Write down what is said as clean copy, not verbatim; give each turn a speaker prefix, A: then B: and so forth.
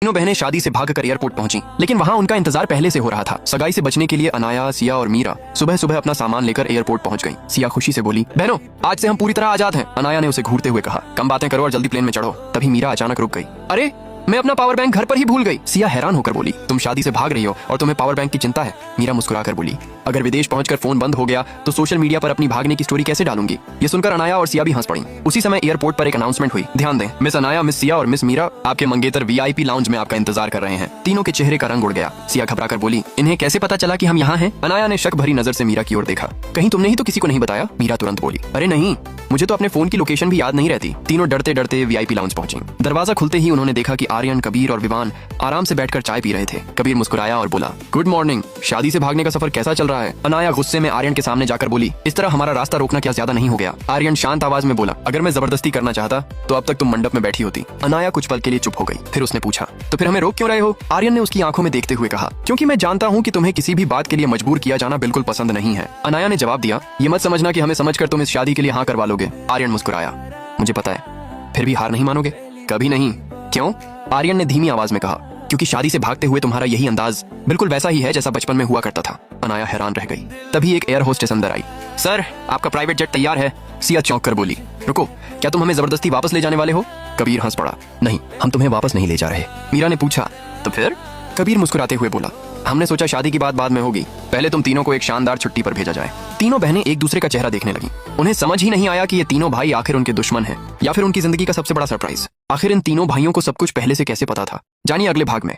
A: तीनों बहनें शादी से भागकर एयरपोर्ट पहुंची, लेकिन वहां उनका इंतजार पहले से हो रहा था। सगाई से बचने के लिए अनाया, सिया और मीरा सुबह सुबह अपना सामान लेकर एयरपोर्ट पहुंच गईं। सिया खुशी से बोली, बहनों आज से हम पूरी तरह आजाद हैं। अनाया ने उसे घूरते हुए कहा, कम बातें करो और जल्दी प्लेन में चढ़ो। तभी मीरा अचानक रुक गई। अरे मैं अपना पावर बैंक घर पर ही भूल गई। सिया हैरान होकर बोली, तुम शादी से भाग रही हो और तुम्हें पावर बैंक की चिंता है? मीरा मुस्कुराकर बोली, अगर विदेश पहुंचकर फोन बंद हो गया तो सोशल मीडिया पर अपनी भागने की स्टोरी कैसे डालूंगी? ये सुनकर अनाया और सिया भी हंस पड़ी। उसी समय एयरपोर्ट पर एक अनाउंसमेंट हुई, ध्यान दें, मिस अनाया, मिस सिया और मिस मीरा आपके मंगेतर वीआईपी लाउंज में आपका इंतजार कर रहे हैं। तीनों के चेहरे का रंग उड़ गया। सिया घबराकर बोली, इन्हें कैसे पता चला कि हम यहाँ हैं? अनाया ने शक भरी नजर से मीरा की ओर देखा। कहीं तुमने ही तो किसी को नहीं बताया? मीरा तुरंत बोली, अरे नहीं, मुझे तो अपने फोन की लोकेशन भी याद नहीं रहती। तीनों डरते डरते वीआईपी लाउंज पहुंचे। दरवाजा खुलते ही उन्होंने देखा कि आर्यन, कबीर और विवान आराम से बैठकर चाय पी रहे थे। कबीर मुस्कुराया और बोला, गुड मॉर्निंग, शादी से भागने का सफर कैसा चल रहा है? अनाया गुस्से में आर्यन के सामने जाकर बोली, इस तरह हमारा रास्ता रोकना क्या ज्यादा नहीं हो गया? आर्यन शांत आवाज में बोला, अगर मैं जबरदस्ती करना चाहता तो अब तक तुम मंडप में बैठी होती। अनाया कुछ पल के लिए चुप हो गई। फिर उसने पूछा, तो फिर हमें रोक क्यों रहे हो? आर्यन ने उसकी आंखों में देखते हुए कहा, क्योंकि मैं जानता हूँ कि तुम्हें किसी भी बात के लिए मजबूर किया जाना बिल्कुल पसंद नहीं है। अनाया ने जवाब दिया, ये मत समझना कि हमें समझकर तुम इस शादी के लिए हाँ करवा लोगे। आर्यन मुस्कुराया, मुझे पता है, फिर भी हार नहीं मानोगे? कभी नहीं। क्यों? आर्यन ने धीमी आवाज में कहा, क्योंकि शादी से भागते हुए तुम्हारा यही अंदाज बिल्कुल वैसा ही है जैसा बचपन में हुआ करता था। अनाया हैरान रह गई। तभी एक एयर होस्टेस अंदर आई। सर, आपका प्राइवेट जेट तैयार है। सिया चौंक कर बोली, रुको, क्या तुम हमें जबरदस्ती वापस ले जाने वाले हो? कबीर हंस पड़ा, नहीं, हम तुम्हें वापस नहीं ले जा रहे। मीरा ने पूछा, तो फिर? कबीर मुस्कुराते हुए बोला, हमने सोचा शादी की बात बाद में होगी, पहले तुम तीनों को एक शानदार छुट्टी पर भेजा जाए। तीनों बहनें एक दूसरे का चेहरा देखने लगी। उन्हें समझ ही नहीं आया कि ये तीनों भाई आखिर उनके दुश्मन हैं या फिर उनकी जिंदगी का सबसे बड़ा सरप्राइज। आखिर इन तीनों भाइयों को सब कुछ पहले से कैसे पता था? जानिए अगले भाग में।